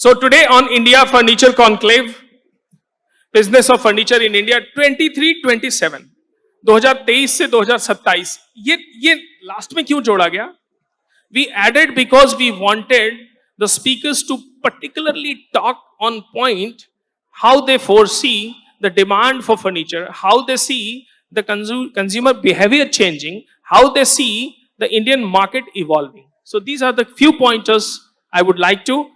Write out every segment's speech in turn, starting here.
So today on India Furniture Conclave, Business of Furniture in India 23-27, 2023 से 2027, ये last में क्यों जोड़ा गया? We added because we wanted the speakers to particularly talk on point how they foresee the demand for furniture, how they see the consumer behavior changing, how they see the Indian market evolving. So these are the few pointers I would like to,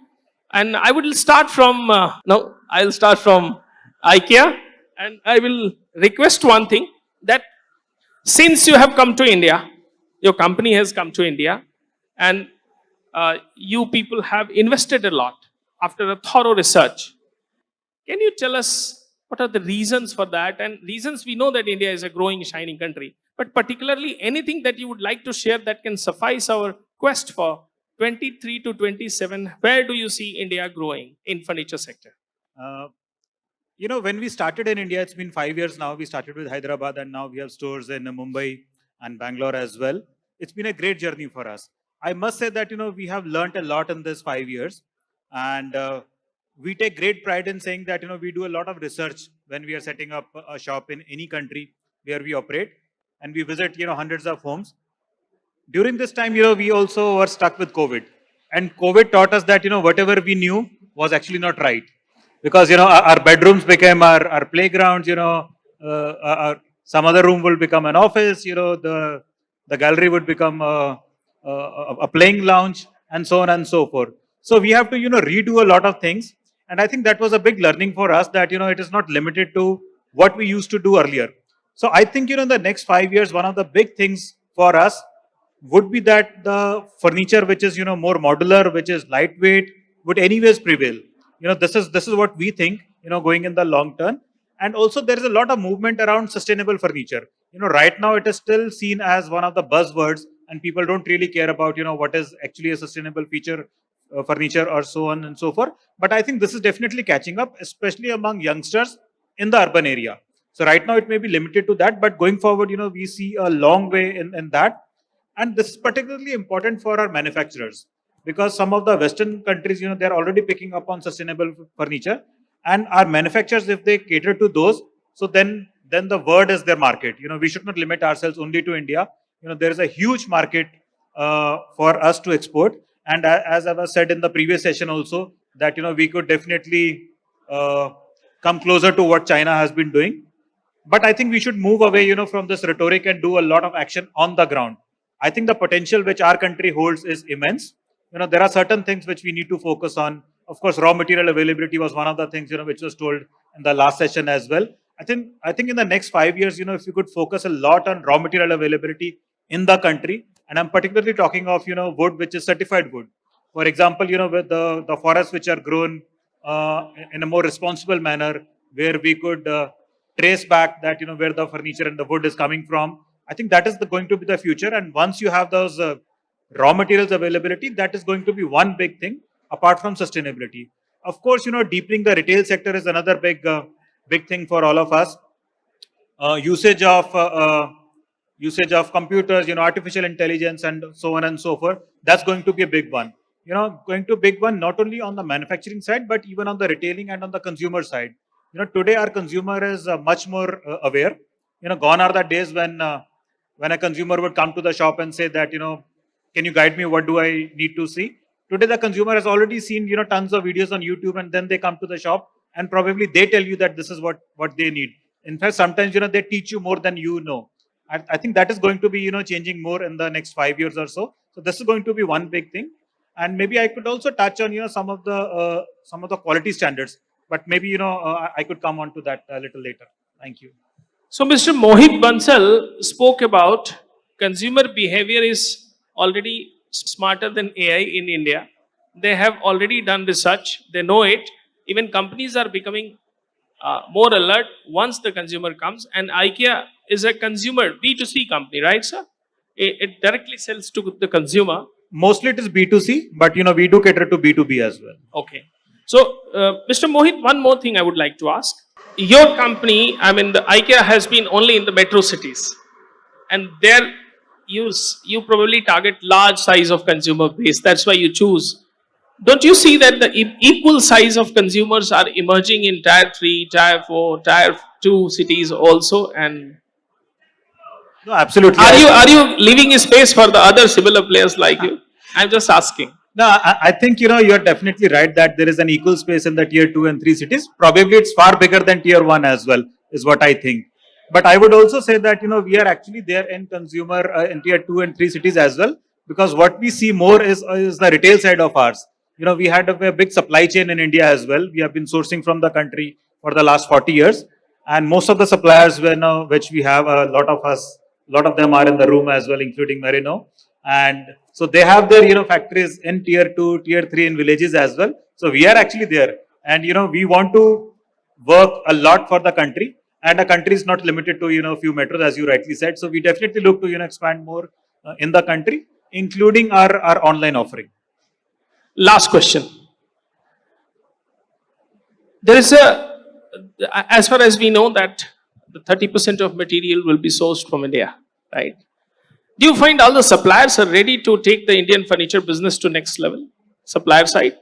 and I will start from, I'll start from IKEA, and I will request one thing, that since you have come to India, your company has come to India, and you people have invested a lot after a thorough research. Can you tell us what are the reasons for that? And reasons, we know that India is a growing, shining country, but particularly anything that you would like to share that can suffice our quest for 23 to 27, where do you see India growing in furniture sector? When we started in India, it's been 5 years now. We started with Hyderabad and now we have stores in Mumbai and Bangalore as well. It's been a great journey for us. I must say that, we have learned a lot in this 5 years, and we take great pride in saying that, we do a lot of research when we are setting up a shop in any country where we operate, and we visit, hundreds of homes. During this time, we also were stuck with COVID, and COVID taught us that, whatever we knew was actually not right, because, our bedrooms became our playgrounds, some other room will become an office, the gallery would become a playing lounge, and so on and so forth. So we have to, redo a lot of things. And I think that was a big learning for us, that, it is not limited to what we used to do earlier. So I think, in the next 5 years, one of the big things for us would be that the furniture which is, more modular, which is lightweight, would anyways prevail. This is what we think, going in the long term. And also there is a lot of movement around sustainable furniture. Right now it is still seen as one of the buzzwords, and people don't really care about, what is actually a sustainable feature furniture or so on and so forth. But I think this is definitely catching up, especially among youngsters in the urban area. So right now it may be limited to that, but going forward, we see a long way in that. And this is particularly important for our manufacturers, because some of the Western countries, they're already picking up on sustainable furniture, and our manufacturers, if they cater to those, so then the world is their market. We should not limit ourselves only to India. There is a huge market for us to export. And as I was said in the previous session also, that, we could definitely come closer to what China has been doing. But I think we should move away, from this rhetoric and do a lot of action on the ground. I think the potential which our country holds is immense. There are certain things which we need to focus on. Of course, raw material availability was one of the things, which was told in the last session as well. I think in the next 5 years, if you could focus a lot on raw material availability in the country, and I'm particularly talking of, wood which is certified wood. For example, with the forests which are grown in a more responsible manner, where we could trace back that, where the furniture and the wood is coming from. I think that is going to be the future. And once you have those raw materials availability, that is going to be one big thing apart from sustainability. Of course, deepening the retail sector is another big thing for all of us. Usage of computers, artificial intelligence, and so on and so forth. That's going to be a big one. Going to big one not only on the manufacturing side, but even on the retailing and on the consumer side. Today our consumer is much more aware. Gone are the days when a consumer would come to the shop and say that, can you guide me? What do I need to see? Today the consumer has already seen, tons of videos on YouTube, and then they come to the shop and probably they tell you that this is what they need. In fact, sometimes, they teach you more than you know. I think that is going to be, changing more in the next 5 years or so. So this is going to be one big thing. And maybe I could also touch on, some of the quality standards, but maybe, I could come on to that a little later. Thank you. So Mr. Mohit Bansal spoke about consumer behavior is already smarter than AI in India. They have already done research. They know it. Even companies are becoming more alert once the consumer comes. And IKEA is a consumer B2C company, right, sir? It directly sells to the consumer. Mostly it is B2C, but we do cater to B2B as well. Okay. So, Mr. Mohit, one more thing I would like to ask. Your company, the IKEA has been only in the metro cities, and there you probably target large size of consumer base. That's why you choose don't you see that the equal size of consumers are emerging in tier 3, tier 4, tier 2 cities also? And No, absolutely. are you leaving a space for the other similar players like you? I'm just asking. No, I think you're definitely right that there is an equal space in the tier 2 and 3 cities. Probably it's far bigger than tier 1 as well, is what I think. But I would also say that we are actually there in consumer in tier 2 and 3 cities as well, because what we see more is the retail side of ours. We had a big supply chain in India as well. We have been sourcing from the country for the last 40 years, and most of the suppliers which we have, a lot of them are in the room as well, including Merino. And so they have their factories in tier 2, tier 3 in villages as well. So we are actually there, and we want to work a lot for the country, and the country is not limited to a few metros, as you rightly said. So we definitely look to expand more in the country, including our online offering. Last question. There is as far as we know that the 30% of material will be sourced from India, right? Do you find all the suppliers are ready to take the Indian furniture business to next level, supplier side?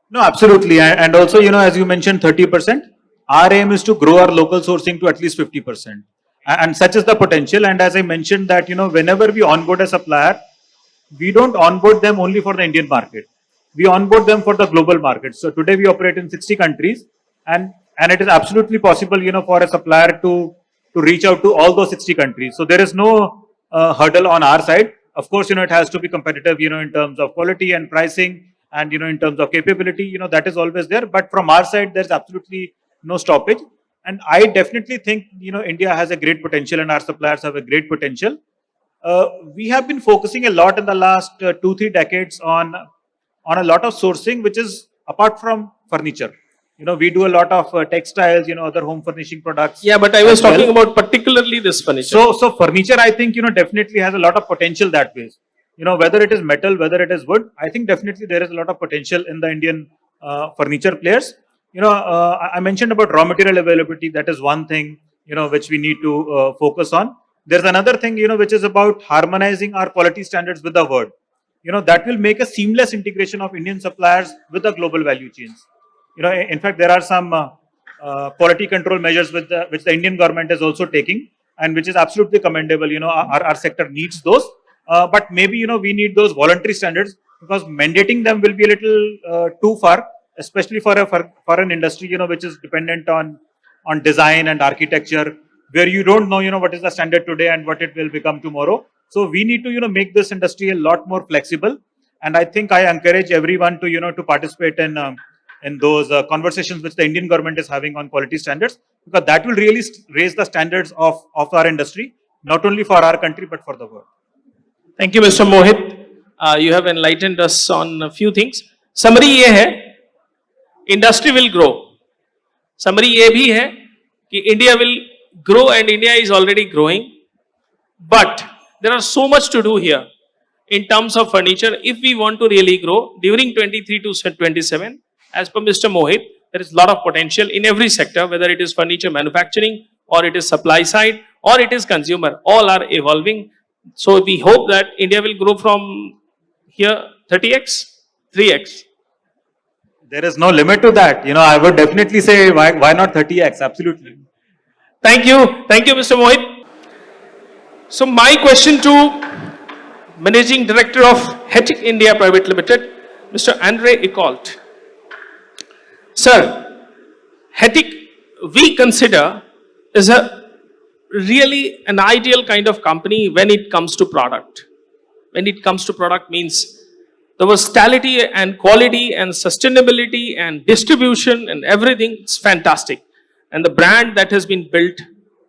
No, absolutely. And also, as you mentioned, 30%, our aim is to grow our local sourcing to at least 50%. And such is the potential. And as I mentioned that, whenever we onboard a supplier, we don't onboard them only for the Indian market. We onboard them for the global market. So today we operate in 60 countries, and it is absolutely possible, for a supplier to reach out to all those 60 countries. So there is no hurdle on our side. Of course, it has to be competitive, in terms of quality and pricing, and in terms of capability, that is always there. But from our side, there's absolutely no stoppage. And I definitely think, India has a great potential, and our suppliers have a great potential. We have been focusing a lot in the last 2-3 decades on a lot of sourcing, which is apart from furniture. We do a lot of textiles, other home furnishing products. Yeah, but I was talking about particularly this furniture. So furniture, I think, definitely has a lot of potential that way. Whether it is metal, whether it is wood, I think definitely there is a lot of potential in the Indian furniture players. I mentioned about raw material availability. That is one thing, which we need to focus on. There's another thing, which is about harmonizing our quality standards with the world. That will make a seamless integration of Indian suppliers with the global value chains. In fact, there are some quality control measures which the Indian government is also taking, and which is absolutely commendable. Our sector needs those, but maybe we need those voluntary standards, because mandating them will be a little too far, especially for an industry which is dependent on design and architecture, where you don't know what is the standard today and what it will become tomorrow. So we need to make this industry a lot more flexible, and I think I encourage everyone to to participate in those conversations which the Indian government is having on quality standards, because that will really raise the standards of our industry, not only for our country but for the world. Thank you, Mr. Mohit. You have enlightened us on a few things. Summary ये है, industry will grow. Summary ये भी है कि India will grow, and India is already growing. But there are so much to do here in terms of furniture. If we want to really grow during 23 to 27, as per Mr. Mohit, there is a lot of potential in every sector, whether it is furniture manufacturing, or it is supply side, or it is consumer. All are evolving. So we hope that India will grow from here 30x, 3x. There is no limit to that. I would definitely say why not 30x? Absolutely. Thank you, Mr. Mohit. So my question to Managing Director of Hettich India Private Limited, Mr. Eckholt. Sir, Hettich we consider is really an ideal kind of company when it comes to product. When it comes to product means the versatility and quality and sustainability and distribution and everything, it's fantastic. And the brand that has been built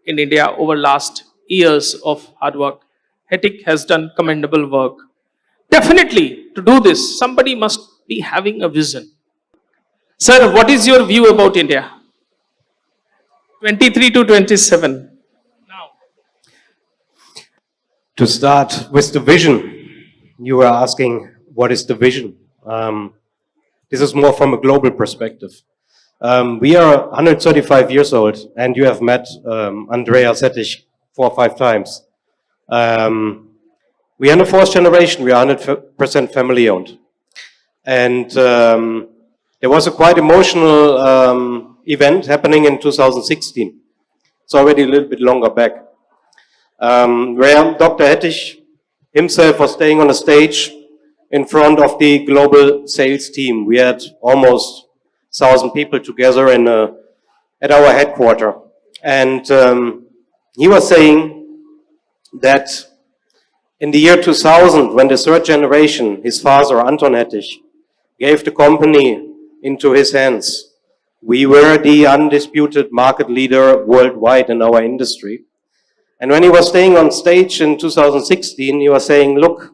in India over last years of hard work, Hettich has done commendable work. Definitely, to do this, somebody must be having a vision. Sir, what is your view about India? 23 to 27. Now. To start with the vision, you were asking what is the vision? This is more from a global perspective. We are 135 years old, and you have met Andreas Hettich 4 or 5 times. We are in the 4th generation. We are 100% family owned. And there was a quite emotional event happening in 2016. It's already a little bit longer back. Where Dr. Hettich himself was staying on a stage in front of the global sales team. We had almost 1,000 people together at our headquarters. And he was saying that in the year 2000, when the third generation, his father, Anton Hettich, gave the company into his hands, we were the undisputed market leader worldwide in our industry. And when he was staying on stage in 2016, he was saying, look,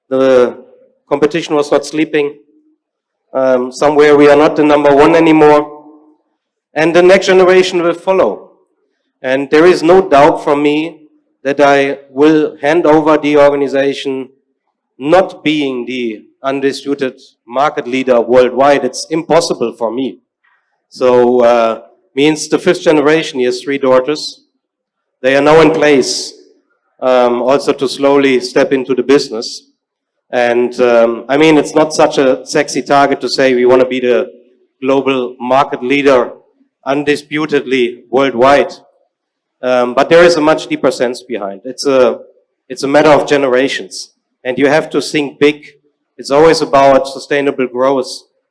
the competition was not sleeping. Somewhere we are not the number one anymore. And the next generation will follow. And there is no doubt from me that I will hand over the organization not being the undisputed market leader worldwide. It's impossible for me. So, means the fifth generation, he has 3 daughters. They are now in place, also to slowly step into the business. And I mean, it's not such a sexy target to say we want to be the global market leader undisputedly worldwide. But there is a much deeper sense behind. It's a matter of generations. And you have to think big. It's always about sustainable growth.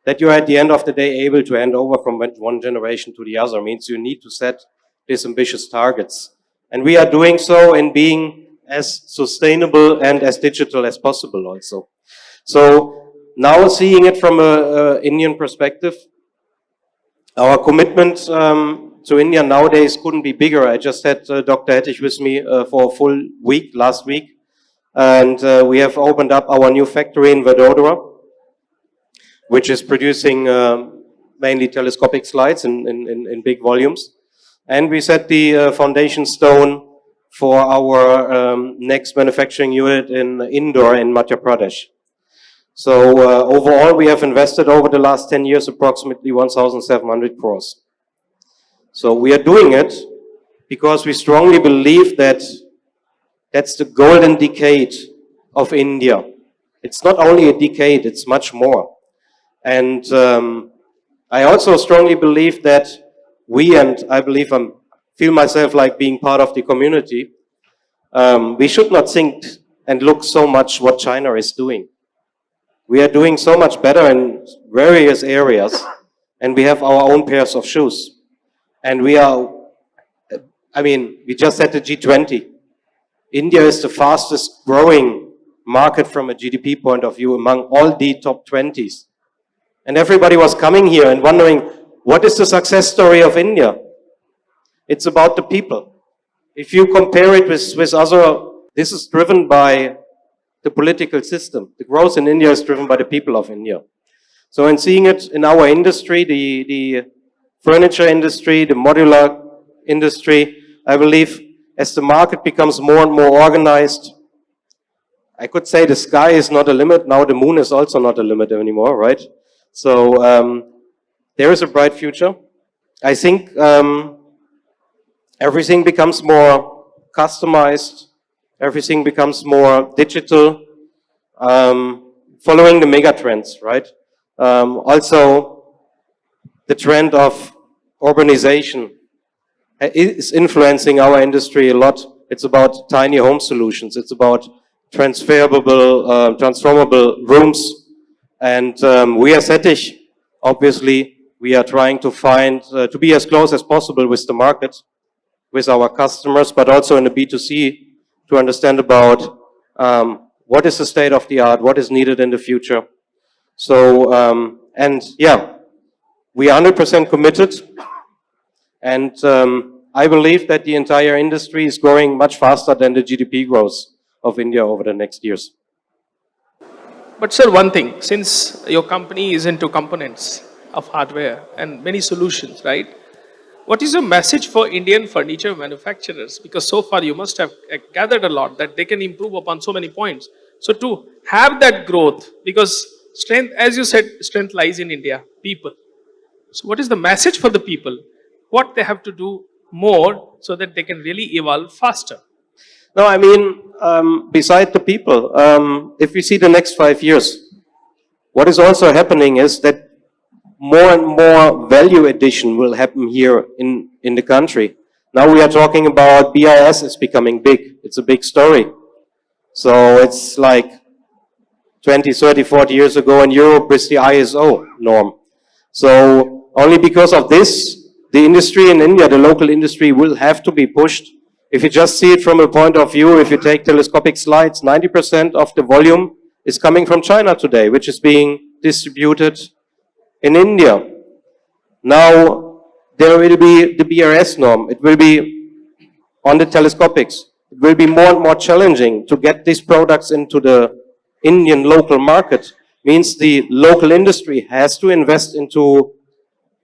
That you're at the end of the day able to hand over from one generation to the other means you need to set these ambitious targets. And we are doing so in being as sustainable and as digital as possible also. So now seeing it from an Indian perspective, our commitment to India nowadays couldn't be bigger. I just had Dr. Hettich with me for a full week last week. And we have opened up our new factory in Vadodara, which is producing mainly telescopic slides in big volumes. And we set the foundation stone for our next manufacturing unit in Indore in Madhya Pradesh. So overall, we have invested over the last 10 years approximately 1,700 crores. So we are doing it because we strongly believe that that's the golden decade of India. It's not only a decade, it's much more. And I also strongly believe that we, and I believe I feel myself like being part of the community, we should not think and look so much what China is doing. We are doing so much better in various areas, and we have our own pairs of shoes. And we are, I mean, we just had the G20. India is the fastest growing market from a GDP point of view among all the top 20s. And everybody was coming here and wondering, what is the success story of India? It's about the people. If you compare it with other, this is driven by the political system. The growth in India is driven by the people of India. So in seeing it in our industry, the furniture industry, the modular industry, I believe as the market becomes more and more organized, I could say the sky is not a limit. Now the moon is also not a limit anymore, right? So there is a bright future. I think everything becomes more customized. Everything becomes more digital, following the mega trends, right? Also, the trend of urbanization is influencing our industry a lot. It's about tiny home solutions. It's about transformable rooms. And we as Hettich, obviously, we are trying to find, to be as close as possible with the market, with our customers, but also in the B2C to understand about what is the state of the art, what is needed in the future. So, and yeah, we are 100% committed. And I believe that the entire industry is growing much faster than the GDP growth of India over the next years. But sir, one thing, since your company is into components of hardware and many solutions, right? What is your message for Indian furniture manufacturers? Because so far you must have gathered a lot that they can improve upon so many points. So to have that growth, because strength, as you said, strength lies in India, people. So what is the message for the people? What they have to do more so that they can really evolve faster? No, I mean, beside the people, if we see the next 5 years, what is also happening is that more and more value addition will happen here in the country. Now we are talking about BIS is becoming big. It's a big story. So it's like 20, 30, 40 years ago in Europe with the ISO norm. So only because of this, the industry in India, the local industry, will have to be pushed. If you just see it from a point of view, if you take telescopic slides, 90% of the volume is coming from China today, which is being distributed in India. Now, there will be the BRS norm. It will be on the telescopics. It will be more and more challenging to get these products into the Indian local market. Means the local industry has to invest into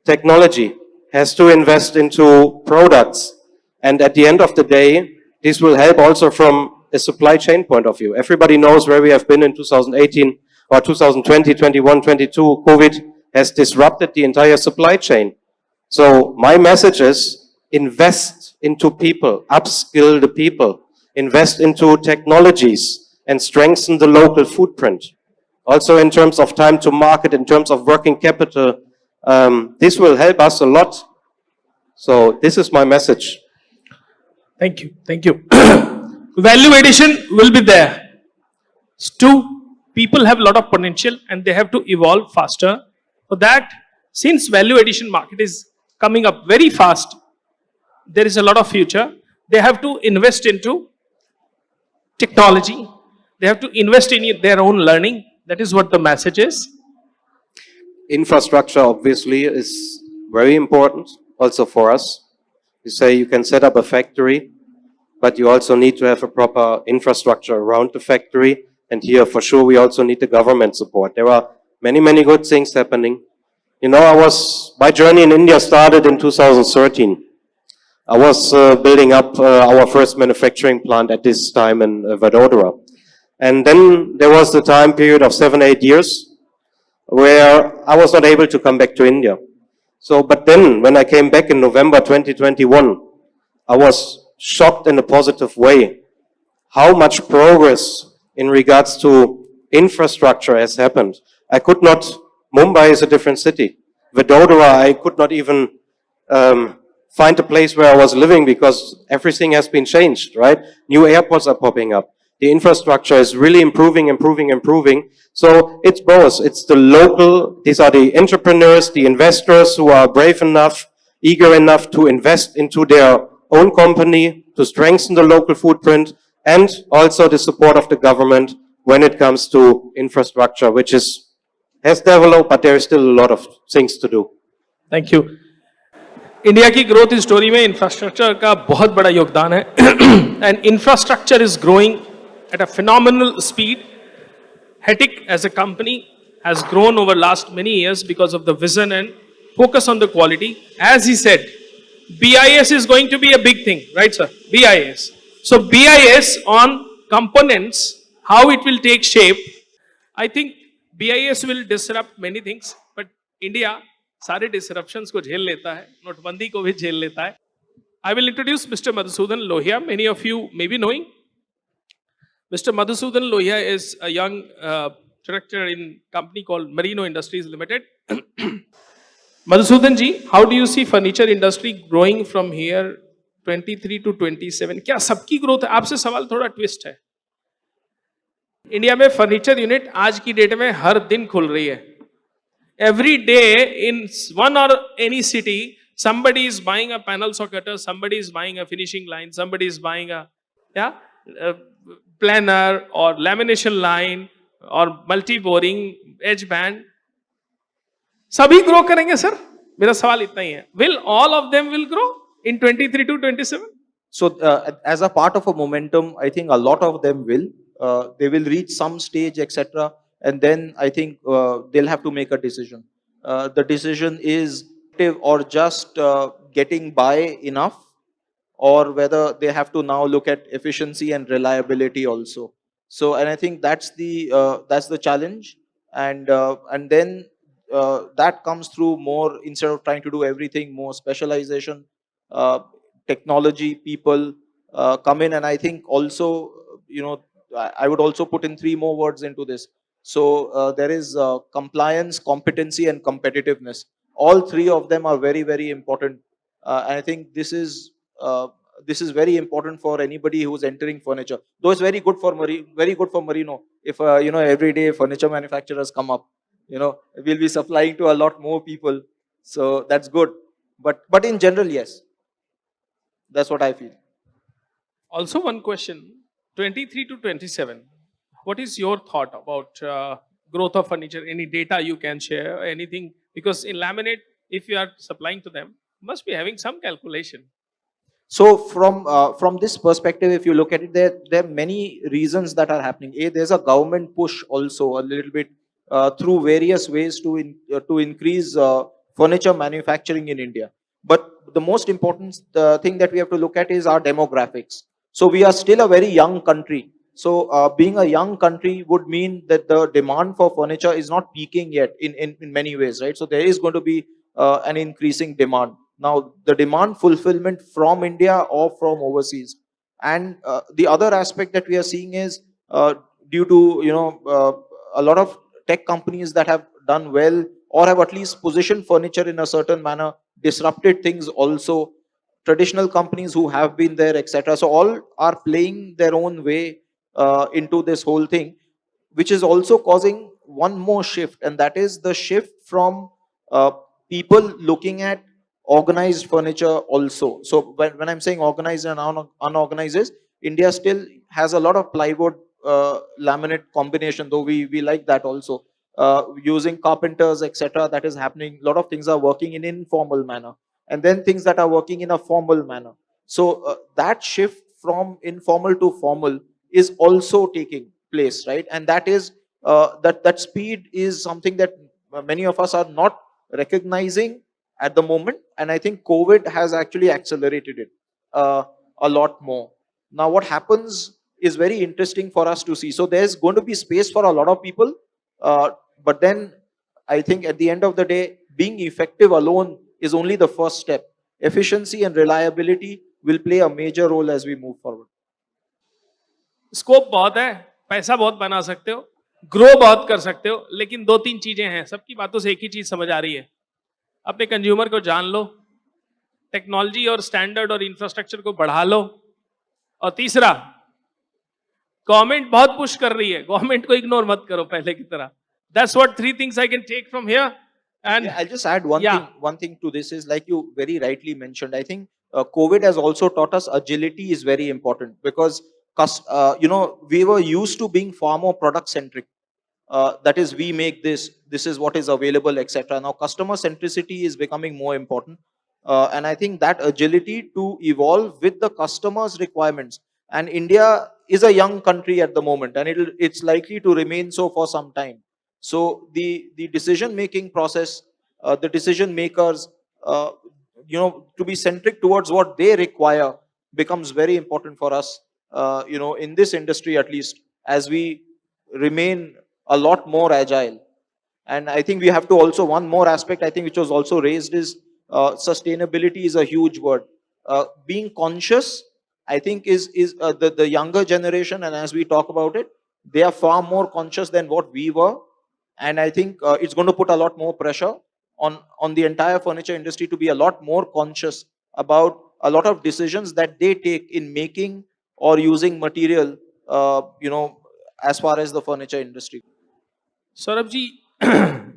technology, has to invest into products. And at the end of the day, this will help also from a supply chain point of view. Everybody knows where we have been in 2018 or 2020, 21, 22. COVID has disrupted the entire supply chain. So my message is invest into people, upskill the people, invest into technologies and strengthen the local footprint. Also in terms of time to market, in terms of working capital, this will help us a lot. So this is my message. Thank you. Thank you. Value addition will be there. Two, people have a lot of potential and they have to evolve faster. For that, since value addition market is coming up very fast, there is a lot of future. They have to invest into technology. They have to invest in their own learning. That is what the message is. Infrastructure obviously is very important also for us. You say you can set up a factory, but you also need to have a proper infrastructure around the factory. And here for sure we also need the government support. There are many, many good things happening. You know, my journey in India started in 2013. I was building up our first manufacturing plant at this time in Vadodara. And then there was the time period of 7-8 years where I was not able to come back to India. So, but then when I came back in November 2021, I was shocked in a positive way how much progress in regards to infrastructure has happened. Mumbai is a different city. Vadodara, I could not even find a place where I was living because everything has been changed, right? New airports are popping up. The infrastructure is really improving. So it's both. It's the local, these are the entrepreneurs, the investors who are brave enough, eager enough to invest into their own company, to strengthen the local footprint, and also the support of the government when it comes to infrastructure, which has developed, but there is still a lot of things to do. Thank you. India की growth story में infrastructure का बहुत बड़ा योगदान है and infrastructure is growing at a phenomenal speed. Hettich as a company has grown over last many years because of the vision and focus on the quality. As he said, BIS is going to be a big thing, right sir? BIS. So BIS on components, how it will take shape. I think BIS will disrupt many things, but India सारे disruptions को झेल लेता है, नोटबंदी को भी झेल लेता है. I will introduce Mr. Madhusudan Lohia. Many of you may be knowing. Mr. Madhusudan Lohia is a young director in company called Merino Industries Limited. Madhusudan ji, how do you see furniture industry growing from here 23 to 27? क्या सबकी growth है? आपसे सवाल थोड़ा twist है. India में furniture unit आज की डेट में हर दिन खुल रही है. Every day in one or any city, somebody is buying a panel socketer, somebody is buying a finishing line, somebody is buying a planer or lamination line or multi-boring edge band. सभी grow करेंगे sir? मेरा सवाल इतना ही है. Will all of them will grow in 23 to 27? So as a part of a momentum, I think a lot of them will. They will reach some stage, etc. And then I think they'll have to make a decision. The decision is or just getting by enough, or whether they have to now look at efficiency and reliability also. So, and I think that's the challenge, and then that comes through more, instead of trying to do everything, more specialization, technology, people come in, and I think also, I would also put in 3 more words into this. So there is compliance, competency, and competitiveness. All three of them are very, very important. And I think this is very important for anybody who's entering furniture. Though it's very good for very good for Merino. If every day furniture manufacturers come up, we'll be supplying to a lot more people. So that's good. But in general, yes, that's what I feel. Also, one question 23 to 27. What is your thought about growth of furniture? Any data you can share? Anything? Because in laminate, if you are supplying to them, must be having some calculation. So from this perspective, if you look at it, there are many reasons that are happening. There's a government push also a little bit through various ways to increase furniture manufacturing in India. But the most important thing that we have to look at is our demographics. So we are still a very young country. So being a young country would mean that the demand for furniture is not peaking yet in many ways, right? So there is going to be an increasing demand. Now, the demand fulfillment from India or from overseas. And the other aspect that we are seeing is due to, a lot of tech companies that have done well or have at least positioned furniture in a certain manner, disrupted things also, traditional companies who have been there, etc. So all are playing their own way into this whole thing, which is also causing one more shift, and that is the shift from uh, people looking at organized furniture also. So when I'm saying organized and unorganized is, India still has a lot of plywood laminate combination, though we like that also. Using carpenters, etc. That is happening. A lot of things are working in informal manner, and then things that are working in a formal manner. So that shift from informal to formal is also taking place, right? And that is that speed is something that many of us are not recognizing at the moment, and I think COVID has actually accelerated it a lot more. Now what happens is very interesting for us to see. So there's going to be space for a lot of people, but then I think at the end of the day, being effective alone is only the first step. Efficiency and reliability will play a major role as we move forward. Scope बहुत है, पैसा बहुत बना सकते हो, grow बहुत कर सकते हो, लेकिन दो तीन चीजें हैं, सबकी बातों से एक ही चीज समझ आ रही है, अपने कंज्यूमर को जान लो, टेक्नोलॉजी और स्टैंडर्ड और इंफ्रास्ट्रक्चर को बढ़ा लो, और तीसरा गवर्नमेंट बहुत पुश कर रही है, गवर्नमेंट को इग्नोर मत करो पहले की तरह. That's what three things I can take from here. And yeah, I'll just add one thing to this is, like you very rightly mentioned, I think COVID has also taught us agility is very important, because we were used to being far more product centric. That is, we make this is what is available, etc. Now customer centricity is becoming more important, and I think that agility to evolve with the customer's requirements. And India is a young country at the moment, and it's likely to remain so for some time. So the decision making process, the decision makers, to be centric towards what they require becomes very important for us, in this industry at least, as we remain a lot more agile. And I think we have to also, one more aspect I think which was also raised is sustainability is a huge word. Being conscious, I think is the younger generation, and as we talk about it, they are far more conscious than what we were. And I think it's going to put a lot more pressure on the entire furniture industry to be a lot more conscious about a lot of decisions that they take in making or using material, as far as the furniture industry. Saurabh ji,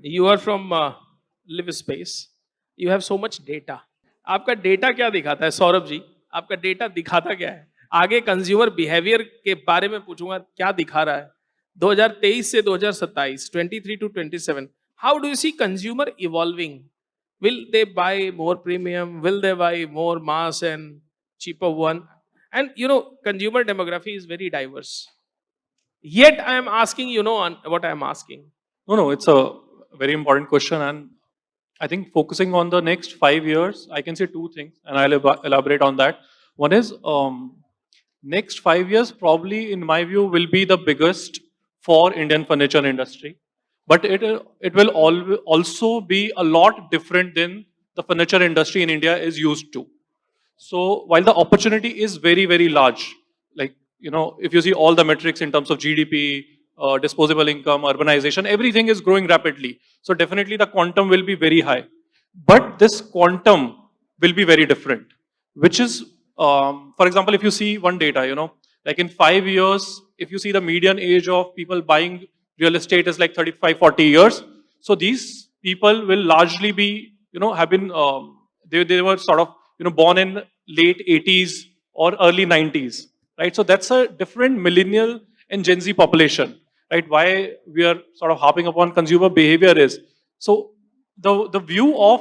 you are from Livspace. You have so much data. आपका data क्या दिखाता है सौरभ जी? आपका data दिखाता क्या है? आगे consumer behaviour के बारे में पूछूंगा, क्या दिखा रहा है 2023 से 2027, 23 to 27. How do you see consumer evolving? Will they buy more premium? Will they buy more mass and cheaper one? And consumer demography is very diverse. Yet I am asking, what I am asking. No, it's a very important question, and I think focusing on the next 5 years, I can say two things, and I'll elaborate on that. One is next 5 years probably, in my view, will be the biggest for Indian furniture industry, but it will also be a lot different than the furniture industry in India is used to. So while the opportunity is very, very large, like, if you see all the metrics in terms of GDP, disposable income, urbanization, everything is growing rapidly. So definitely the quantum will be very high. But this quantum will be very different, which is, for example, if you see one data, like in 5 years, if you see the median age of people buying real estate is like 35, 40 years. So these people will largely be, have been, they were sort of, born in late 80s or early 90s, right? So that's a different millennial and Gen Z population, right? Why we are sort of harping upon consumer behavior is, so the view of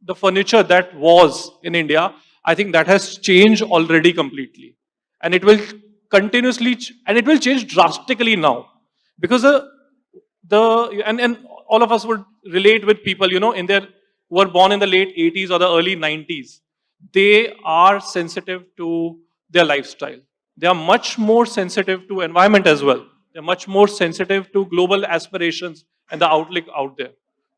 the furniture that was in India, I think that has changed already completely. And it will continuously, and it will change drastically now. Because and all of us would relate with people, in their, who were born in the late 80s or the early 90s. They are sensitive to their lifestyle. They are much more sensitive to environment as well. They're much more sensitive to global aspirations and the outlook out there.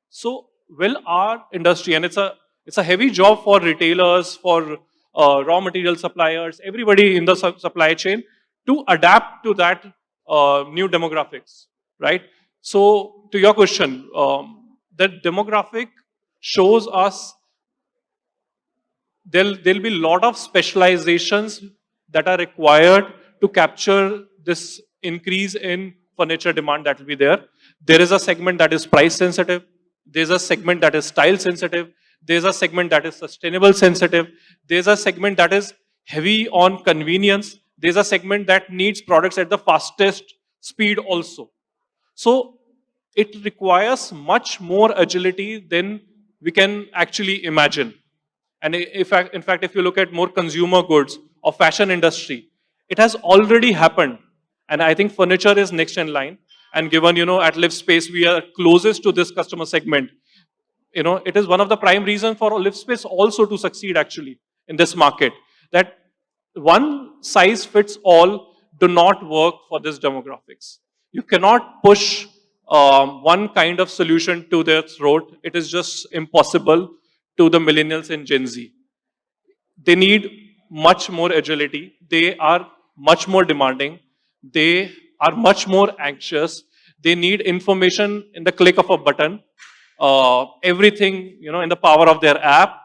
So, will our industry, and it's a heavy job for retailers, for raw material suppliers, everybody in the supply chain to adapt to that new demographics, right? So, to your question, the demographic shows us there'll be a lot of specializations that are required to capture this increase in furniture demand that will be there. There is a segment that is price sensitive. There's a segment that is style sensitive. There's a segment that is sustainable sensitive. There's a segment that is heavy on convenience. There's a segment that needs products at the fastest speed also. So it requires much more agility than we can actually imagine. And in fact, if you look at more consumer goods or fashion industry, it has already happened. And I think furniture is next in line. And given, at Livspace, we are closest to this customer segment. It is one of the prime reasons for Livspace also to succeed actually in this market. That one size fits all do not work for this demographics. You cannot push one kind of solution to their throat. It is just impossible to the millennials and Gen Z. They need much more agility. They are much more demanding. They are much more anxious. They need information in the click of a button. Everything, in the power of their app.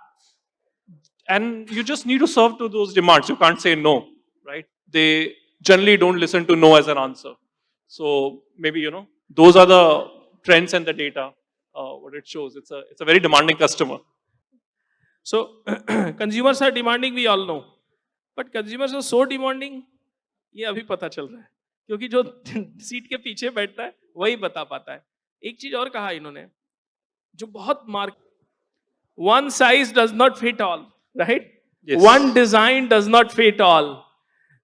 And you just need to serve to those demands. You can't say no, right? They generally don't listen to no as an answer. So maybe, those are the trends and the data, what it shows. It's a very demanding customer. So consumers are demanding, we all know. But consumers are so demanding, ये अभी पता चल रहा है. क्योंकि जो seat के पीछे बैठता है, वही बता पाता है. एक चीज और कहा इन्होंने, जो बहुत mark, one size does not fit all, right? Yes. One design does not fit all.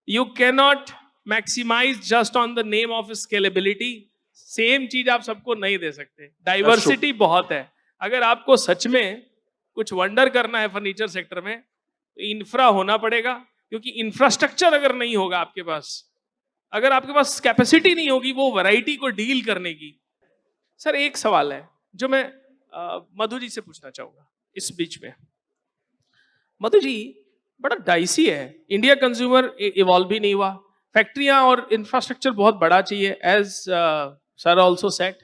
You cannot maximize just on the name of scalability. Same चीज आप सबको नहीं दे सकते. Diversity बहुत है. अगर आपको सच में कुछ वंडर करना है फर्नीचर सेक्टर में, इंफ्रा होना पड़ेगा, क्योंकि इंफ्रास्ट्रक्चर अगर नहीं होगा आपके पास, अगर आपके पास कैपेसिटी नहीं होगी वो वैरायटी को डील करने की. सर एक सवाल है जो मैं मधु जी से पूछना चाहूंगा इस बीच में. मधु जी, बड़ा डाइसी है, इंडिया कंज्यूमर इवॉल्व भी नहीं हुआ, फैक्ट्रियां और इंफ्रास्ट्रक्चर बहुत बड़ा चाहिए, as sir also set.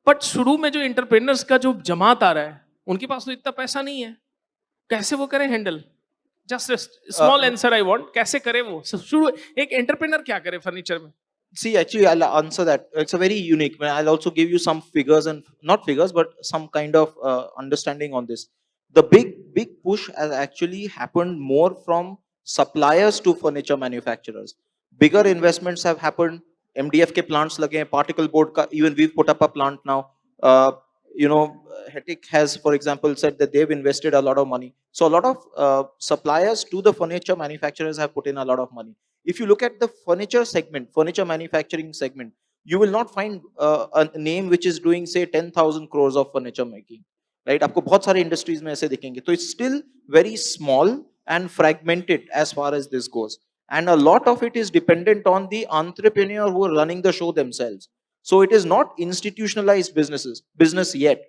But शुरू में जो एंटरप्रेन्योर्स का जो जमात आ रहा है, उनके पास तो इतना पैसा नहीं है, कैसे वो करें handle? Just small answer I want, कैसे करें वो शुरू, एक एंटरप्रेन्योर क्या करे फर्नीचर में? See, actually, I'll answer that. It's a very unique. I'll also give you some figures, and not figures, but some kind of understanding on this. The big push has actually happened more from suppliers to furniture manufacturers. Bigger investments have happened. MDF ke plants lage hain, particle board ka, even we've put up a plant now. Hettich has, for example, said that they've invested a lot of money. So a lot of suppliers to the furniture manufacturers have put in a lot of money. If you look at the furniture segment, furniture manufacturing segment, you will not find a name which is doing, say, 10,000 crores of furniture making, right? आपको बहुत सारे industries में ऐसे दिखेंगे. So it's still very small and fragmented as far as this goes. And a lot of it is dependent on the entrepreneur who are running the show themselves. So it is not institutionalized business yet.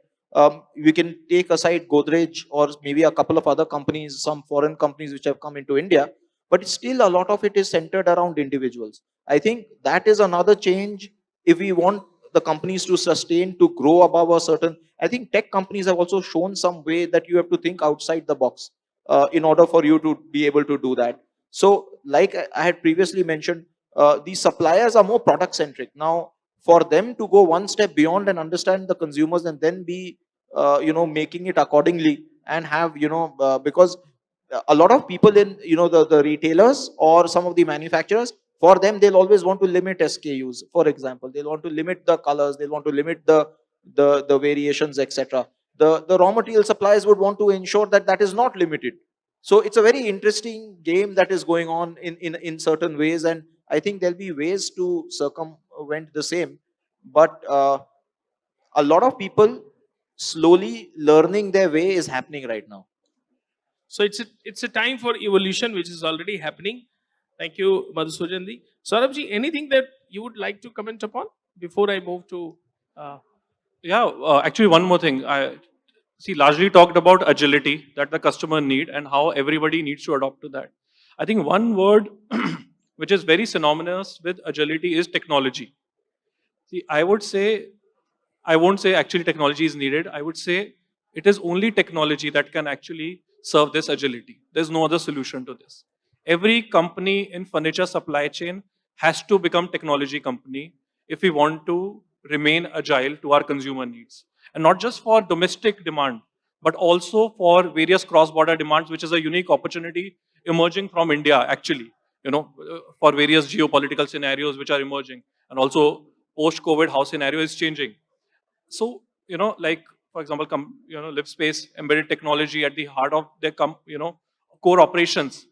We can take aside Godrej or maybe a couple of other companies, some foreign companies which have come into India. but still a lot of it is centered around individuals. I think that is another change if we want the companies to sustain, to grow above a certain. I think tech companies have also shown some way that you have to think outside the box in order for you to be able to do that. So, like I had previously mentioned, these suppliers are more product centric. Now, for them to go one step beyond and understand the consumers and then be, making it accordingly and have, because a lot of people in, the retailers or some of the manufacturers, for them, they'll always want to limit SKUs. For example, they'll want to limit the colors, they'll want to limit the variations, etc. The raw material suppliers would want to ensure that that is not limited. So it's a very interesting game that is going on in certain ways, and I think there'll be ways to circumvent the same. But a lot of people slowly learning their way is happening right now. So it's a time for evolution, which is already happening. Thank you, Madhusudan ji. Saurabh ji, anything that you would like to comment upon before I move to? Actually, one more thing. I see largely talked about agility that the customer need and how everybody needs to adopt to that. I think one word which is very synonymous with agility is technology. See, I won't say actually technology is needed. I would say it is only technology that can actually serve this agility. There's no other solution to this. Every company in furniture supply chain has to become technology company if we want to remain agile to our consumer needs. And not just for domestic demand, but also for various cross-border demands, which is a unique opportunity emerging from India, actually, for various geopolitical scenarios which are emerging. And also post-COVID, how scenario is changing. So, like, for example, Livspace embedded technology at the heart of their, core operations.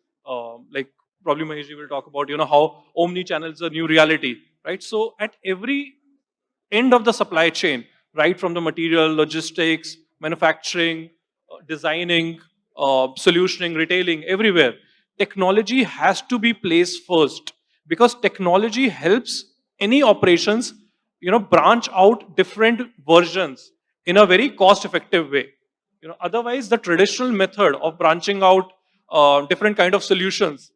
Like probably Mahesh will talk about, how omni-channel is a new reality, right? So at every end of the supply chain, right from the material, logistics, manufacturing, designing, solutioning, retailing, everywhere, technology has to be placed first because technology helps any operations, branch out different versions in a very cost-effective way. Otherwise, the traditional method of branching out different kind of solutions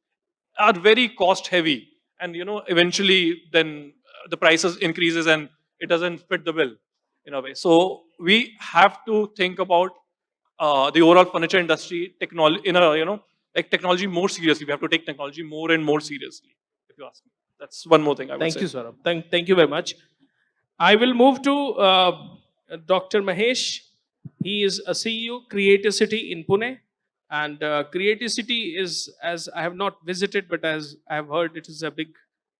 are very cost-heavy, and eventually then the prices increases and it doesn't fit the bill in a way. So we have to think about the overall furniture industry technology in a like technology more seriously. We have to take technology more and more seriously. If you ask me, that's one more thing I would Thank say. you, Saurabh. Thank you very much. I will move to Dr. Mahesh. He is a CEO, Creaticity in Pune. And Creaticity is, as I have not visited, but as I have heard, it is a big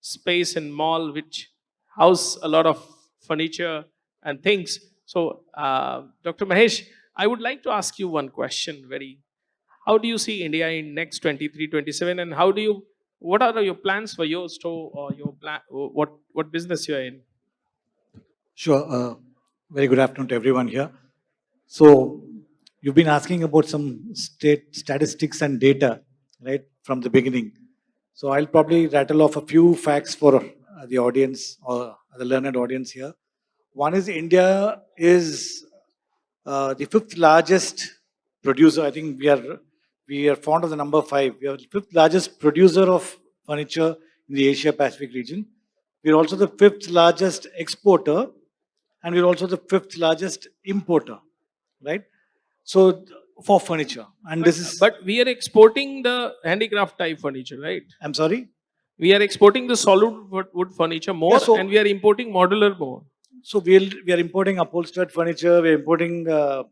space and mall which house a lot of furniture and things. So, Dr. Mahesh, I would like to ask you one question. How do you see India in next 23, 27, and what are your plans for your store or your plan? What business you are in? Sure. Very good afternoon to everyone here. So, you've been asking about some state statistics and data, right, from the beginning. So, I'll probably rattle off a few facts for the audience or the learned audience here. One is India is the fifth largest producer. I think we are fond of the number 5. We are the fifth largest producer of furniture in the Asia Pacific region. We are also the fifth largest exporter, and we're also the fifth largest importer, right? So for furniture, and this is. But we are exporting the handicraft type furniture, right? I'm sorry. We are exporting the solid wood furniture more, Yeah, so- and we are importing modular more. So we are importing upholstered furniture, we are importing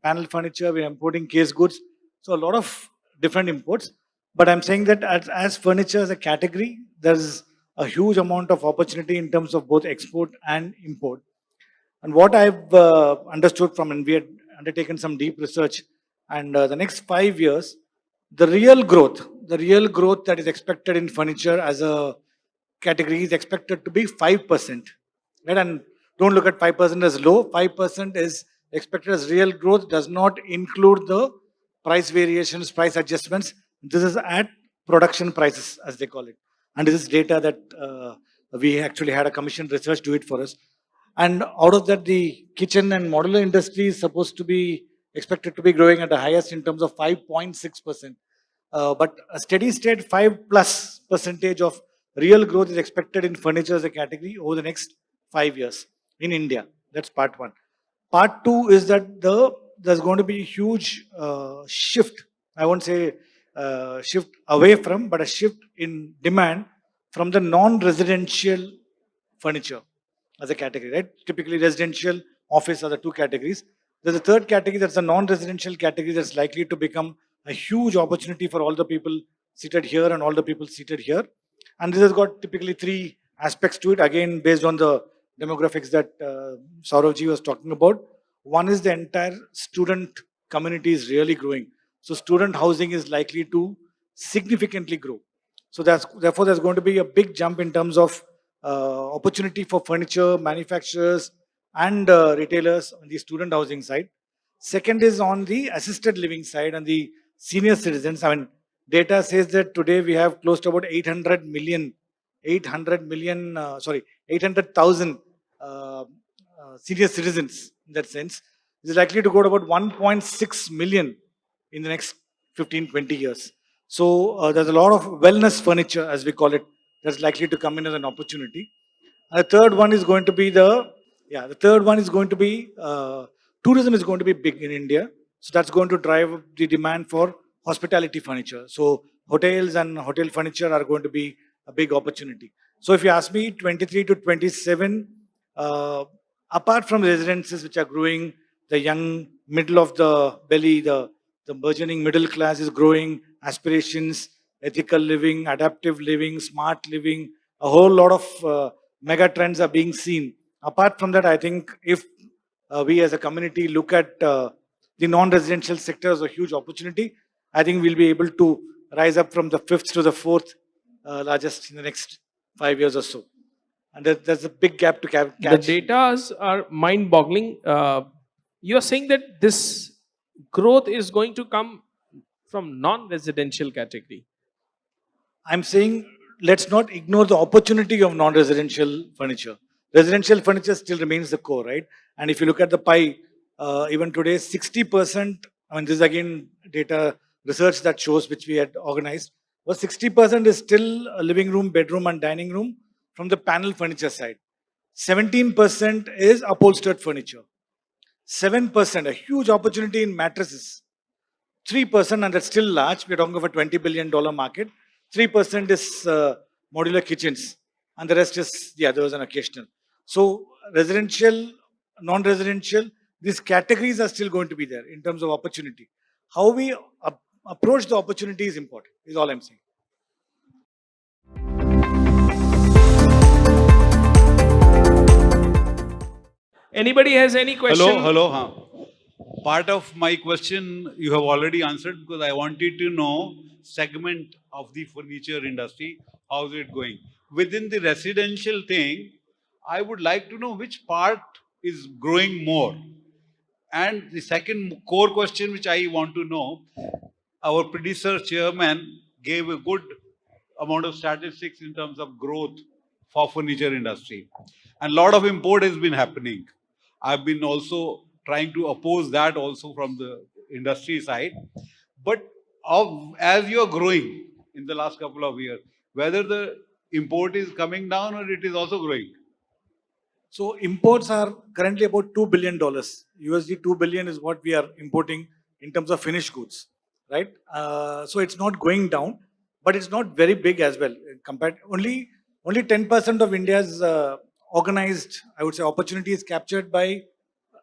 panel furniture, we are importing case goods. So a lot of different imports. But I'm saying that as furniture as a category, there's a huge amount of opportunity in terms of both export and import. And what I've understood from, and we had undertaken some deep research, and the next 5 years, the real growth that is expected in furniture as a category is expected to be 5%. Right? And don't look at 5% as low. 5% is expected as real growth, does not include the price variations, price adjustments. This is at production prices, as they call it. And this is data that we actually had a commissioned research do it for us. And out of that, the kitchen and modular industry is supposed to be expected to be growing at the highest in terms of 5.6%. But a steady state 5+% of real growth is expected in furniture as a category over the next 5 years in India. That's part one. Part two is that there's going to be a huge shift. I won't say shift away from, but a shift in demand from the non-residential furniture as a category, right? Typically, residential, office are the two categories. There's a third category that's a non-residential category that's likely to become a huge opportunity for all the people seated here and all the people seated here. And this has got typically three aspects to it, again, based on the demographics that Saurabh was talking about. One is the entire student community is really growing. So student housing is likely to significantly grow. So therefore there's going to be a big jump in terms of opportunity for furniture manufacturers and retailers on the student housing side. Second is on the assisted living side and the senior citizens. I mean, data says that today we have close to about 800,000 senior citizens in that sense. It is likely to go to about 1.6 million in the next 15, 20 years. So there's a lot of wellness furniture, as we call it, that's likely to come in as an opportunity. And the third one is going to be tourism is going to be big in India. So that's going to drive the demand for hospitality furniture. So hotels and hotel furniture are going to be a big opportunity. So if you ask me, 23 to 27, apart from residences which are growing, the young middle of the belly, the burgeoning middle class is growing, aspirations, ethical living, adaptive living, smart living, a whole lot of mega trends are being seen. Apart from that, I think if we as a community look at the non-residential sector as a huge opportunity, I think we'll be able to rise up from the fifth to the fourth largest in the next 5 years or so. And there's a big gap to catch. The data are mind-boggling. You're saying that this growth is going to come from non-residential category. I'm saying let's not ignore the opportunity of non-residential furniture. Residential furniture still remains the core, right? And if you look at the pie, even today, 60%, I mean, this is again data research that shows which we had organized, was 60% is still a living room, bedroom, and dining room from the panel furniture side. 17% is upholstered furniture. 7%, a huge opportunity in mattresses. 3%, and that's still large, we're talking of a $20 billion market. 3% is modular kitchens, and the rest is the others and occasional. So, residential, non residential, these categories are still going to be there in terms of opportunity. How we approach the opportunity is important, is all I'm saying. Anybody has any question? Hello. Part of my question you have already answered because I wanted to know segment of the furniture industry, how is it going? Within the residential thing, I would like to know which part is growing more. And the second core question which I want to know, our predecessor chairman gave a good amount of statistics in terms of growth for furniture industry. And a lot of import has been happening. I've been also trying to oppose that also from the industry side. But as you are growing in the last couple of years, whether the import is coming down or it is also growing? So imports are currently about $2 billion. USD 2 billion is what we are importing in terms of finished goods, right? So it's not going down, but it's not very big as well. Compared only 10% of India's organized, I would say, opportunity is captured by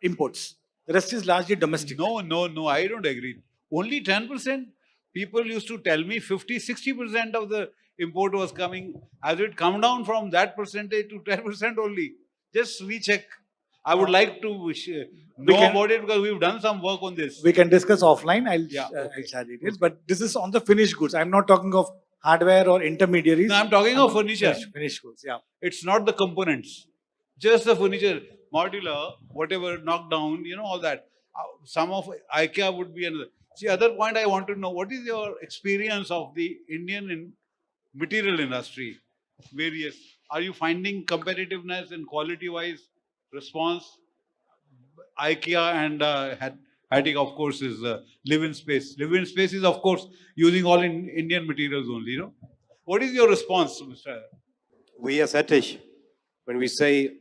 imports. The rest is largely domestic. No, I don't agree. Only 10%? People used to tell me 50-60% of the import was coming. Has it come down from that percentage to 10% only? Just recheck. I would like to know about it because we've done some work on this. We can discuss offline. I'll share details. But this is on the finished goods. I'm not talking of hardware or intermediaries. No, I'm talking of furniture. Finished goods, yeah. It's not the components. Just the furniture, modular, whatever, knockdown, all that. Some of IKEA would be another. See, other point I want to know, what is your experience of the Indian material industry? Various. Are you finding competitiveness and quality-wise response? IKEA and Hettich, of course, is Livspace. Livspace is, of course, using all in Indian materials only, you know. What is your response, Mr.? We as Hettich, when we say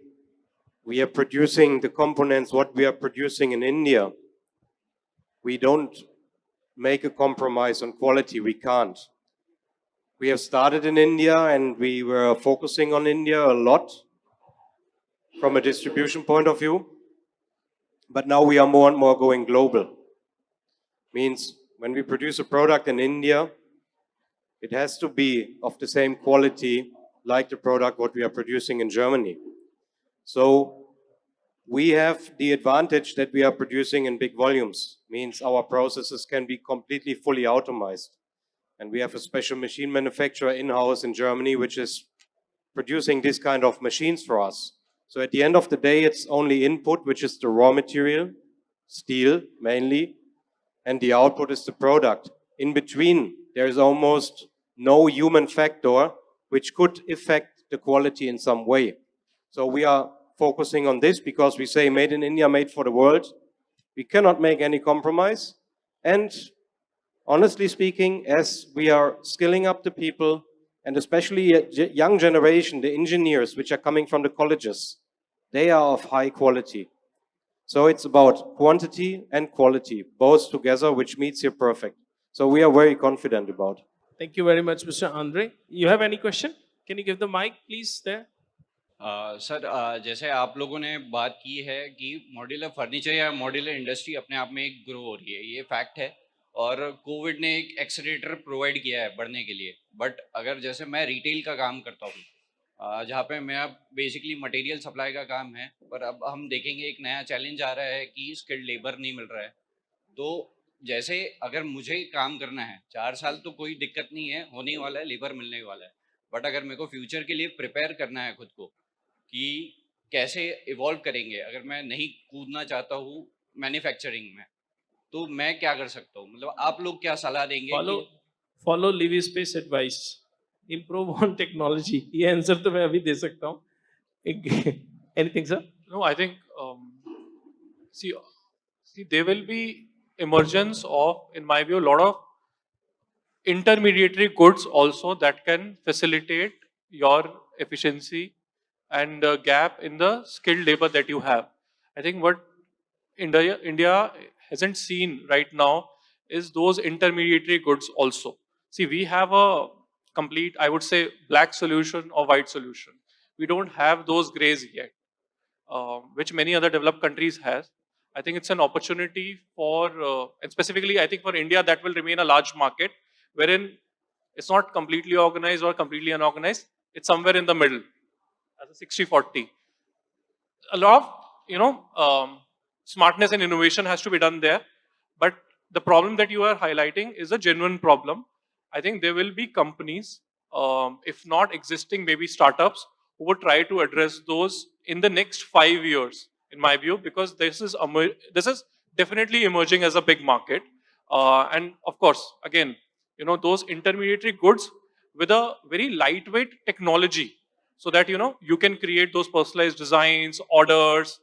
we are producing the components, what we are producing in India, we don't make a compromise on quality. We can't. We have started in India and we were focusing on India a lot from a distribution point of view. But now we are more and more going global. Means when we produce a product in India, it has to be of the same quality like the product what we are producing in Germany. So we have the advantage that we are producing in big volumes, means our processes can be completely fully automated. And we have a special machine manufacturer in-house in Germany, which is producing this kind of machines for us. So at the end of the day, it's only input, which is the raw material, steel mainly, and the output is the product. In between, there is almost no human factor which could affect the quality in some way. So we are focusing on this because we say made in India, made for the world. We cannot make any compromise. And honestly speaking, as we are skilling up the people, and especially young generation, the engineers which are coming from the colleges, they are of high quality. So it's about quantity and quality, both together, which meets here perfect. So we are very confident about. Thank you very much, Mr. Andre. You have any question? Can you give the mic, please, there? Sir जैसे आप लोगों ने बात की है कि modular furniture या modular industry अपने आप में एक ग्रो हो रही है, ये फैक्ट है और कोविड ने एक एक्सेलरेटर प्रोवाइड किया है बढ़ने के लिए. बट अगर जैसे मैं रिटेल का काम करता हूँ जहाँ पे मैं अब बेसिकली मटेरियल सप्लाई का काम है, पर अब हम देखेंगे एक नया चैलेंज आ रहा है कि स्किल्ड लेबर नहीं मिल रहा है. तो जैसे अगर मुझे काम करना है 4 साल तो कोई दिक्कत नहीं है, होने वाला है, लेबर मिलने वाला है. बट अगर मेरे को फ्यूचर के लिए प्रिपेयर करना है खुद को कि कैसे इवॉल्व करेंगे, अगर मैं नहीं कूदना चाहता हूँ मैन्युफैक्चरिंग में, तो मैं क्या कर सकता हूँ? मतलब आप लोग क्या सलाह देंगे? Follow Livspace advice, improve on technology. ये आंसर तो मैं अभी दे सकता हूँ. Anything sir? No, I think see there will be emergence of, in my view, a lot of intermediary goods also that can facilitate your efficiency and gap in the skilled labor that you have. I think what India hasn't seen right now is those intermediary goods also. See, we have a complete, I would say, black solution or white solution. We don't have those grays yet, which many other developed countries has. I think it's an opportunity for, and specifically, I think for India, that will remain a large market, wherein it's not completely organized or completely unorganized. It's somewhere in the middle, as a 60-40. A lot of, smartness and innovation has to be done there. But the problem that you are highlighting is a genuine problem. I think there will be companies, if not existing, maybe startups, who would try to address those in the next 5 years, in my view, because this is definitely emerging as a big market. And of course, again, those intermediary goods with a very lightweight technology, so that you can create those personalized designs, orders,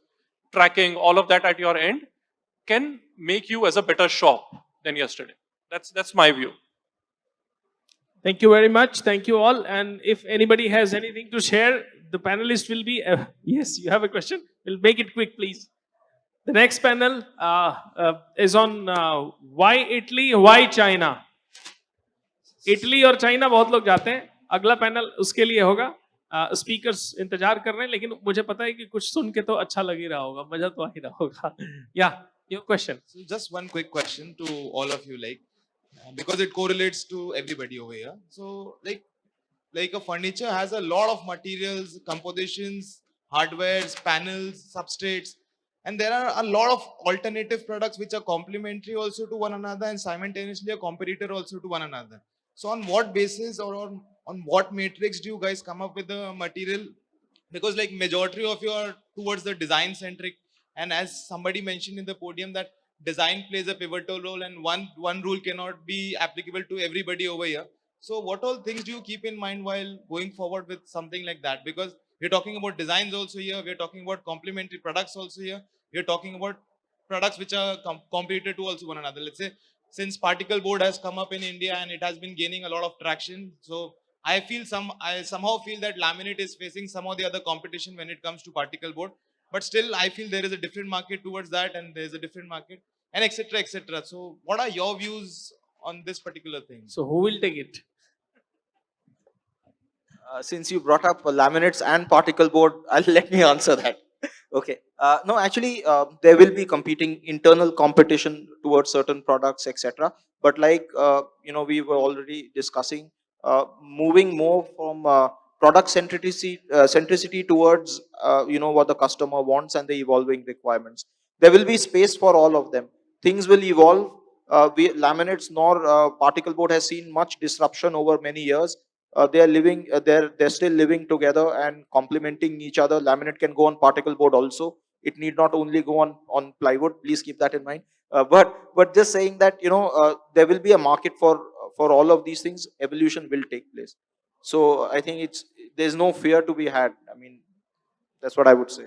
tracking, all of that at your end can make you as a better shop than yesterday. That's my view. Thank you very much. Thank you all. And if anybody has anything to share, the panelist will be. Yes, you have a question? We'll make it quick, please. The next panel is on why Italy, why China. Italy और China बहुत लोग जाते हैं. अगला panel उसके लिए होगा. Speakers इंतजार कर रहे हैं, लेकिन मुझे पता है कि कुछ सुन के तो अच्छा लग ही रहा होगा, मजा तो आ ही रहा होगा. या your question. So just one quick question to all of you, because it correlates to everybody over here. So like a furniture has a lot of materials, compositions, hardwares, panels, substrates, and there are a lot of alternative products which are complementary also to one another and simultaneously a competitor also to one another. So on what basis or on what matrix do you guys come up with the material? Because like majority of you are towards the design centric, and as somebody mentioned in the podium that design plays a pivotal role and one rule cannot be applicable to everybody over here. So what all things do you keep in mind while going forward with something like that? Because we're talking about designs also here, we're talking about complementary products also here, we're talking about products which are competitor to also one another. Let's say since particle board has come up in India and it has been gaining a lot of traction, so I somehow feel that laminate is facing some of the other competition when it comes to particle board. But still, I feel there is a different market towards that, and there is a different market, and etc. etc. So, what are your views on this particular thing? So who will take it? Since you brought up laminates and particle board, let me answer that. Okay. No, actually, there will be competing internal competition towards certain products, etc. But like we were already discussing, moving more from product centricity towards what the customer wants and the evolving requirements. There will be space for all of them. Things will evolve. Laminates nor particle board has seen much disruption over many years. They are living, they're still living together and complementing each other. Laminate can go on particle board also. It need not only go on plywood. Please keep that in mind. But just saying that there will be a market for all of these things. Evolution will take place. So I think there's no fear to be had. I mean, that's what I would say.